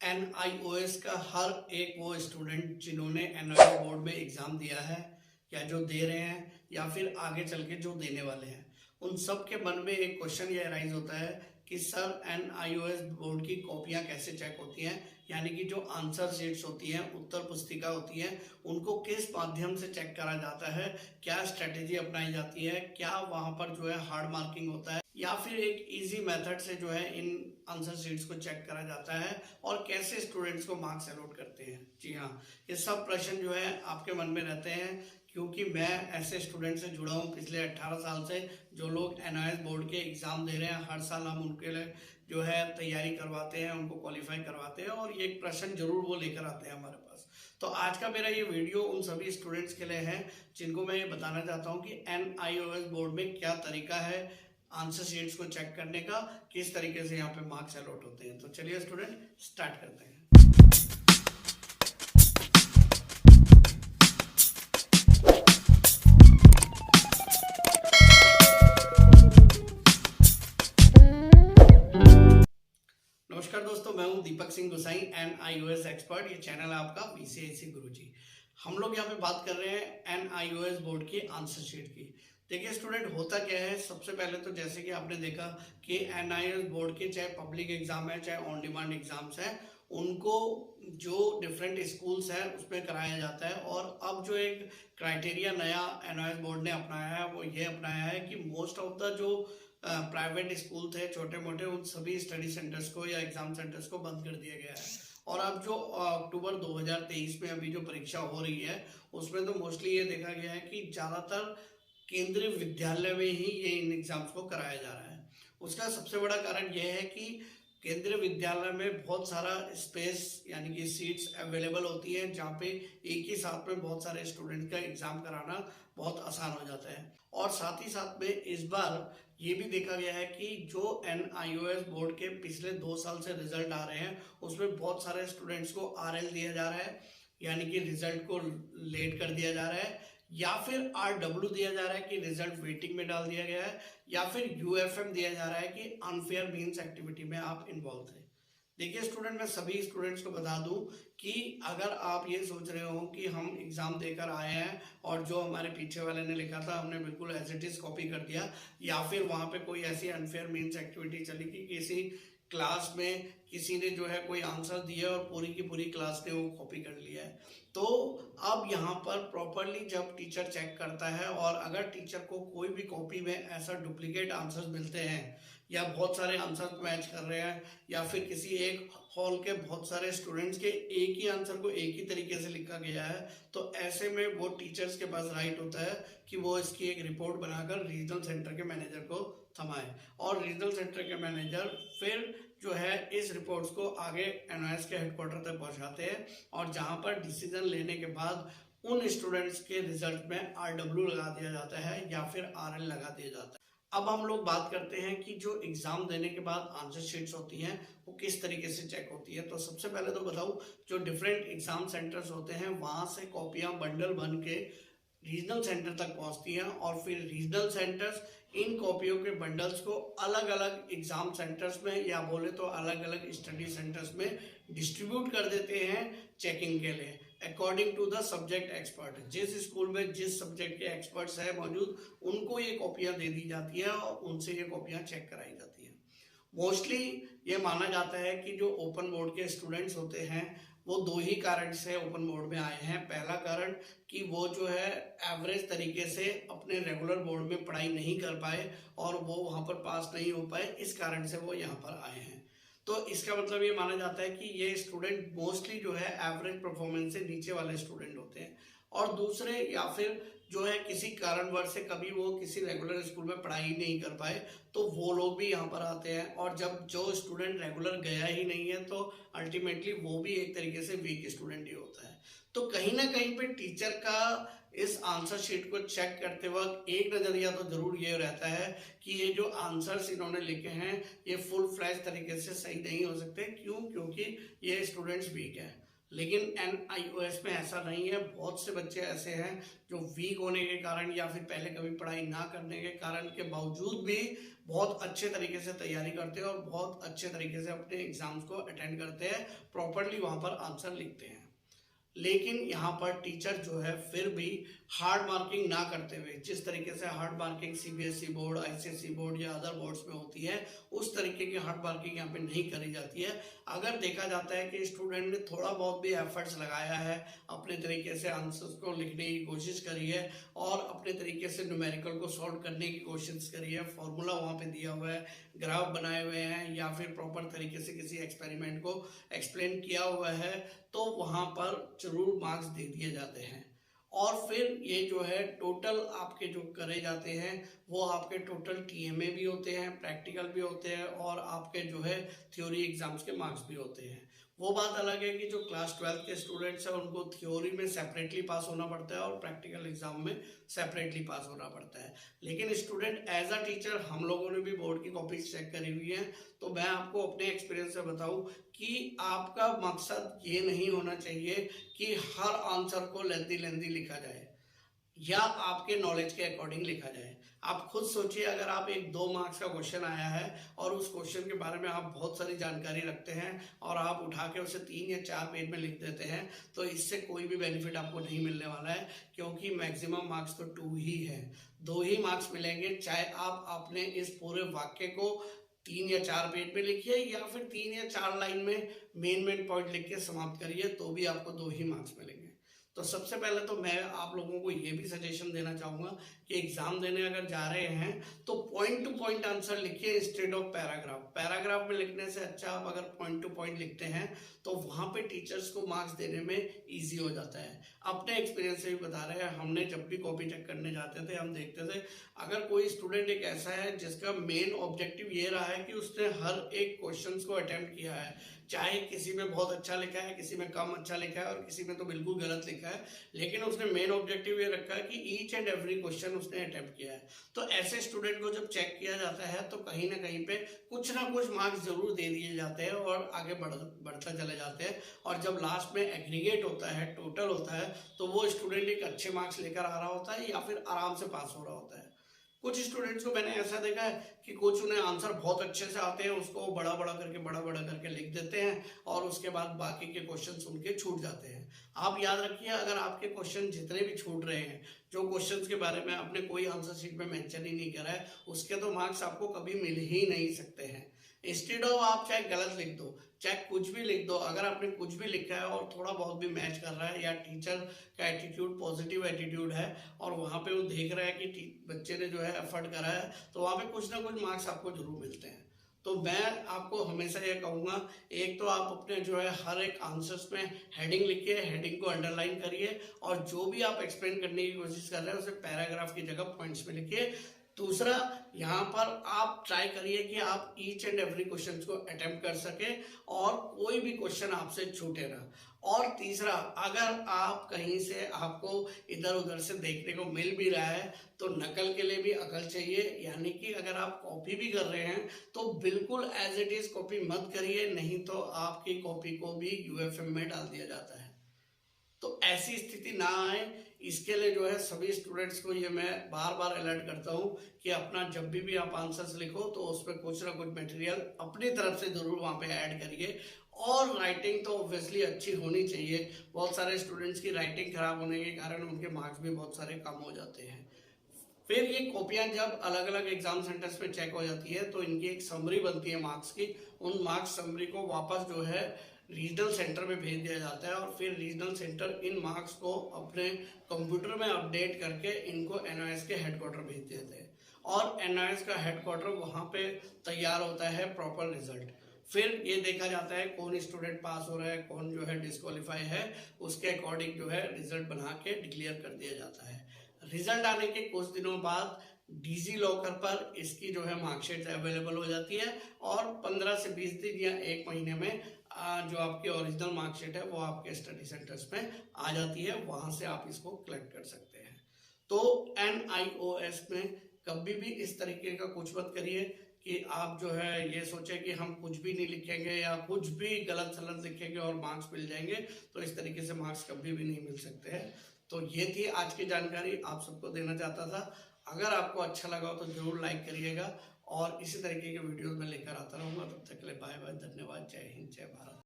NIOS का हर एक वो स्टूडेंट जिन्होंने NIOS बोर्ड में एग्ज़ाम दिया है या जो दे रहे हैं या फिर आगे चल के जो देने वाले हैं, उन सब के मन में एक क्वेश्चन ये राइज होता है कि सर NIOS बोर्ड की कॉपियां कैसे चेक होती हैं, यानी कि जो आंसर शीट्स होती हैं, उत्तर पुस्तिका होती हैं, उनको किस माध्यम से चेक करा जाता है, क्या स्ट्रेटेजी अपनाई जाती है, क्या वहाँ पर जो है हार्ड मार्किंग होता है या फिर एक इजी मेथड से जो है इन आंसर शीट्स को चेक करा जाता है और कैसे स्टूडेंट्स को मार्क्स अलॉट करते हैं। जी हाँ, ये सब प्रश्न जो है आपके मन में रहते हैं क्योंकि मैं ऐसे स्टूडेंट से जुड़ा हूँ पिछले 18 साल से, जो लोग NIOS बोर्ड के एग्ज़ाम दे रहे हैं। हर साल हम उनके लिए जो है तैयारी करवाते हैं, उनको क्वालिफाई करवाते हैं और ये एक प्रश्न जरूर वो लेकर आते हैं हमारे पास। तो आज का मेरा ये वीडियो उन सभी स्टूडेंट्स के लिए है जिनको मैं ये बताना चाहता हूँ कि NIOS बोर्ड में क्या तरीका है आंसर शीट्स को चेक करने का, किस तरीके से यहाँ पे मार्क्स अलॉट होते हैं। तो चलिए स्टूडेंट स्टार्ट करते हैं। नमस्कार दोस्तों, मैं हूं दीपक सिंह गुसाई, NIOS एक्सपर्ट। ये चैनल है आपका VCIC गुरुजी। हम लोग यहाँ पे बात कर रहे हैं NIOS बोर्ड की आंसर शीट की। देखिए स्टूडेंट, होता क्या है, सबसे पहले तो जैसे कि आपने देखा कि NIOS बोर्ड के चाहे पब्लिक एग्जाम है चाहे ऑन डिमांड एग्जाम्स हैं, उनको जो डिफरेंट स्कूल्स हैं उसमें कराया जाता है। और अब जो एक क्राइटेरिया नया NIOS बोर्ड ने अपनाया है वो ये अपनाया है कि मोस्ट ऑफ द जो प्राइवेट स्कूल थे छोटे मोटे, उन सभी स्टडी सेंटर्स को या एग्जाम सेंटर्स को बंद कर दिया गया है। और अब जो अक्टूबर 2023 में अभी जो परीक्षा हो रही है उसमें तो मोस्टली ये देखा गया है कि ज़्यादातर केंद्रीय विद्यालय में ही ये इन एग्जाम्स को कराया जा रहा है। उसका सबसे बड़ा कारण यह है कि केंद्रीय विद्यालय में बहुत सारा स्पेस यानी कि सीट्स अवेलेबल होती है, जहाँ पे एक ही साथ में बहुत सारे स्टूडेंट का एग्जाम कराना बहुत आसान हो जाता है। और साथ ही साथ में इस बार ये भी देखा गया है कि जो NIOS बोर्ड के पिछले 2 साल से रिजल्ट आ रहे हैं उसमें बहुत सारे स्टूडेंट्स को RL दिया जा रहा है, यानी कि रिजल्ट को लेट कर दिया जा रहा है, या फिर RW दिया जा रहा है कि रिजल्ट वेटिंग में डाल दिया गया है, या फिर UFM दिया जा रहा है कि अनफेयर मीन्स एक्टिविटी में आप इन्वॉल्व थे। देखिए स्टूडेंट, मैं सभी स्टूडेंट्स को बता दूं कि अगर आप ये सोच रहे हो कि हम एग्जाम देकर आए हैं और जो हमारे पीछे वाले ने लिखा था हमने बिल्कुल एज इट इज कॉपी कर दिया, या फिर वहां पे कोई ऐसी अनफेयर मीन्स एक्टिविटी चली कि किसी क्लास में किसी ने जो है कोई आंसर दिया और पूरी की पूरी क्लास ने वो कॉपी कर लिया है, तो अब यहाँ पर प्रॉपरली जब टीचर चेक करता है और अगर टीचर को कोई भी कॉपी में ऐसा डुप्लीकेट आंसर्स मिलते हैं या बहुत सारे आंसर मैच कर रहे हैं या फिर किसी एक हॉल के बहुत सारे स्टूडेंट्स के एक ही आंसर को एक ही तरीके से लिखा गया है, तो ऐसे में वो टीचर्स के पास राइट होता है कि वो इसकी एक रिपोर्ट बनाकर रीजनल सेंटर के मैनेजर को थमाए और रीजनल सेंटर के मैनेजर फिर जो है इस रिपोर्ट्स को आगे NIOS के हेडक्वार्टर तक पहुंचाते हैं और जहां पर डिसीजन लेने के बाद उन स्टूडेंट्स के रिजल्ट में RW लगा दिया जाता है या फिर RL लगा दिया जाता है। अब हम लोग बात करते हैं कि जो एग्जाम देने के बाद आंसर शीट्स होती हैं वो किस तरीके से चेक होती है। तो सबसे पहले तो बताऊं, जो डिफरेंट एग्जाम सेंटर्स होते हैं वहां से कॉपियां बंडल बन के रीजनल सेंटर तक पहुंचती हैं और फिर रीजनल सेंटर्स इन कॉपियों के बंडल्स को अलग अलग एग्जाम सेंटर्स में या बोले तो अलग अलग स्टडी सेंटर्स में डिस्ट्रीब्यूट कर देते हैं चेकिंग के लिए according to the subject expert. जिस स्कूल में जिस सब्जेक्ट के एक्सपर्ट्स हैं मौजूद, उनको ये कॉपियां दे दी जाती है और उनसे ये कॉपियां चेक कराई जाती है। मोस्टली ये माना जाता है कि जो ओपन बोर्ड के स्टूडेंट्स होते हैं वो 2 ही कारण से ओपन बोर्ड में आए हैं। पहला कारण कि वो जो है एवरेज तरीके से अपने रेगुलर बोर्ड में पढ़ाई नहीं कर पाए और वो वहाँ पर पास नहीं हो पाए, इस कारण से वो यहाँ पर आए हैं। तो इसका मतलब ये माना जाता है कि ये स्टूडेंट मोस्टली जो है एवरेज परफॉर्मेंस से नीचे वाले स्टूडेंट होते हैं। और दूसरे या फिर जो है किसी कारणवश से कभी वो किसी रेगुलर स्कूल में पढ़ाई नहीं कर पाए, तो वो लोग भी यहाँ पर आते हैं। और जब जो स्टूडेंट रेगुलर गया ही नहीं है तो अल्टीमेटली वो भी एक तरीके से वीक स्टूडेंट ही होता है। तो कहीं ना कहीं पे टीचर का इस आंसर शीट को चेक करते वक्त एक नजरिया तो जरूर ये रहता है कि ये जो आंसर्स इन्होंने लिखे हैं ये फुल फ्लैश तरीके से सही नहीं हो सकते। क्यों? क्योंकि ये स्टूडेंट्स वीक हैं। लेकिन NIOS में ऐसा नहीं है। बहुत से बच्चे ऐसे हैं जो वीक होने के कारण या फिर पहले कभी पढ़ाई ना करने के कारण के बावजूद भी बहुत अच्छे तरीके से तैयारी करते हैं और बहुत अच्छे तरीके से अपने एग्जाम्स को अटेंड करते हैं, प्रॉपरली वहाँ पर आंसर लिखते हैं। लेकिन यहाँ पर टीचर जो है फिर भी हार्ड मार्किंग ना करते हुए, जिस तरीके से hard marking CBSE board, ICSE board या अदर बोर्ड्स में होती है, उस तरीके की हार्ड मार्किंग यहाँ पे नहीं करी जाती है। अगर देखा जाता है कि स्टूडेंट ने थोड़ा बहुत भी एफर्ट्स लगाया है, अपने तरीके से आंसर्स को लिखने की कोशिश करी है और अपने तरीके से न्यूमेरिकल को सॉल्व करने की कोशिश करी है, फॉर्मूला वहाँ पे दिया हुआ है, ग्राफ बनाए हुए हैं या फिर प्रॉपर तरीके से किसी एक्सपेरिमेंट को एक्सप्लेन किया हुआ है, तो वहाँ पर जरूर मार्क्स दे दिए जाते हैं। और फिर ये जो है टोटल आपके जो करे जाते हैं वो आपके टोटल TMA भी होते हैं, प्रैक्टिकल भी होते हैं और आपके जो है थ्योरी एग्जाम्स के मार्क्स भी होते हैं। वो बात अलग है कि जो क्लास 12 के स्टूडेंट्स हैं उनको थ्योरी में सेपरेटली पास होना पड़ता है और प्रैक्टिकल एग्जाम में सेपरेटली पास होना पड़ता है। लेकिन स्टूडेंट एज अ टीचर हम लोगों ने भी बोर्ड की कॉपीज चेक करी हुई है, तो मैं आपको अपने एक्सपीरियंस से बताऊं कि आपका मकसद ये नहीं होना चाहिए कि हर आंसर को लेंदी लिखा जाए या आपके नॉलेज के अकॉर्डिंग लिखा जाए। आप खुद सोचिए, अगर आप एक 2 मार्क्स का क्वेश्चन आया है और उस क्वेश्चन के बारे में आप बहुत सारी जानकारी रखते हैं और आप उठा के उसे 3 या 4 पेज में लिख देते हैं, तो इससे कोई भी बेनिफिट आपको नहीं मिलने वाला है, क्योंकि मैक्सिमम मार्क्स तो 2 ही है, 2 ही मार्क्स मिलेंगे। चाहे आप अपने इस पूरे वाक्य को 3 या 4 पेज में लिखिए या फिर 3 या 4 लाइन में मेन पॉइंट लिख के समाप्त करिए, तो भी आपको 2 ही मार्क्स मिलेंगे। तो सबसे पहले तो मैं आप लोगों को ये भी सजेशन देना चाहूँगा कि एग्जाम देने अगर जा रहे हैं तो पॉइंट टू पॉइंट आंसर लिखिए इंस्टेड ऑफ पैराग्राफ। पैराग्राफ में लिखने से अच्छा आप अगर पॉइंट टू पॉइंट लिखते हैं तो वहाँ पे टीचर्स को मार्क्स देने में ईजी हो जाता है। अपने एक्सपीरियंस से भी बता रहे हैं, हमने जब भी कॉपी चेक करने जाते थे हम देखते थे अगर कोई स्टूडेंट एक ऐसा है जिसका मेन ऑब्जेक्टिव ये रहा है कि उसने हर एक क्वेश्चन को अटेम्प्ट किया है, चाहे किसी में बहुत अच्छा लिखा है, किसी में कम अच्छा लिखा है और किसी में तो बिल्कुल गलत लिखा है, लेकिन उसने मेन ऑब्जेक्टिव ये रखा है कि ईच एंड एवरी क्वेश्चन उसने अटेम्प्ट किया है, तो ऐसे स्टूडेंट को जब चेक किया जाता है तो कहीं ना कहीं पे कुछ ना कुछ मार्क्स जरूर दे दिए जाते हैं और आगे बढ़ता चले जाते हैं। और जब लास्ट में एग्रीगेट होता है, टोटल होता है, तो वो स्टूडेंट एक अच्छे मार्क्स लेकर आ रहा होता है या फिर आराम से पास हो रहा होता है। कुछ स्टूडेंट्स को मैंने ऐसा देखा है कि कुछ उन्हें आंसर बहुत अच्छे से आते हैं, उसको बड़ा बड़ा करके लिख देते हैं और उसके बाद बाकी के क्वेश्चंस उनके छूट जाते हैं। आप याद रखिए, अगर आपके क्वेश्चन जितने भी छूट रहे हैं, जो क्वेश्चंस के बारे में आपने कोई आंसर शीट में मेंशन ही नहीं करा है, उसके तो मार्क्स आपको कभी मिल ही नहीं सकते हैं। इंस्टेड ऑफ आप चाहे गलत लिख दो, चाहे कुछ भी लिख दो, अगर आपने कुछ भी लिखा है और थोड़ा बहुत भी मैच कर रहा है या टीचर का एटीट्यूड पॉजिटिव एटीट्यूड है और वहाँ पे वो देख रहा है कि बच्चे ने जो है एफर्ट करा है, तो वहाँ पे कुछ ना कुछ मार्क्स आपको जरूर मिलते हैं। तो मैं आपको हमेशा ये कहूँगा, एक तो आप अपने जो है हर एक आंसर्स में हेडिंग लिखिए, हेडिंग को अंडरलाइन करिए और जो भी आप एक्सप्लेन करने की कोशिश कर रहे हैं उसे पैराग्राफ की जगह पॉइंट्स में लिखिए। दूसरा, यहाँ पर आप ट्राई करिए कि आप ईच एंड एवरी क्वेश्चन को अटेम्प्ट कर सके और कोई भी क्वेश्चन आपसे छूटे ना। और तीसरा, अगर आप कहीं से आपको इधर उधर से देखने को मिल भी रहा है तो नकल के लिए भी अकल चाहिए, यानी कि अगर आप कॉपी भी कर रहे हैं तो बिल्कुल एज इट इज कॉपी मत करिए, नहीं तो आपकी कॉपी को भी UFM में डाल दिया जाता है। तो ऐसी स्थिति ना आए, इसके लिए जो है सभी स्टूडेंट्स को ये मैं बार बार अलर्ट करता हूँ कि अपना जब भी आप आंसर्स लिखो तो उसमें कुछ ना कुछ मटेरियल अपनी तरफ से जरूर वहाँ पे ऐड करिए। और राइटिंग तो ऑब्वियसली अच्छी होनी चाहिए। बहुत सारे स्टूडेंट्स की राइटिंग खराब होने के कारण उनके मार्क्स भी बहुत सारे कम हो जाते हैं। फिर ये कॉपियां जब अलग अलग एग्जाम सेंटर्स में चेक हो जाती है तो इनकी एक समरी बनती है मार्क्स की, उन मार्क्स समरी को वापस जो है रीजनल सेंटर में भेज दिया जाता है और फिर रीजनल सेंटर इन मार्क्स को अपने कंप्यूटर में अपडेट करके इनको NIOS के हेडक्वार्टर भेज देते हैं और NIOS का हेडक्वार्टर वहाँ पे तैयार होता है प्रॉपर रिजल्ट। फिर ये देखा जाता है कौन स्टूडेंट पास हो रहा है, कौन जो है डिस्क्वालीफाई है, उसके अकॉर्डिंग जो है रिजल्ट बना के डिक्लेयर कर दिया जाता है। रिजल्ट आने के कुछ दिनों बाद डिजी लॉकर पर इसकी जो है मार्कशीट अवेलेबल हो जाती है और 15 से 20 दिन या 1 महीने में जो आपकी ओरिजिनल मार्कशीट है वो आपके स्टडी सेंटर्स में आ जाती है, वहां से आप इसको कलेक्ट कर सकते हैं। तो NIOS में कभी भी इस तरीके का कुछ मत करिए कि आप जो है ये सोचें कि हम कुछ भी नहीं लिखेंगे या कुछ भी गलत सलत लिखेंगे और मार्क्स मिल जाएंगे, तो इस तरीके से मार्क्स कभी भी नहीं मिल सकते हैं। तो ये थी आज की जानकारी, आप सबको देना चाहता था। अगर आपको अच्छा लगा हो तो जरूर लाइक करिएगा और इसी तरीके के वीडियोस में लेकर आता रहूँगा। तब तक के लिए बाय बाय, धन्यवाद, जय हिंद, जय भारत।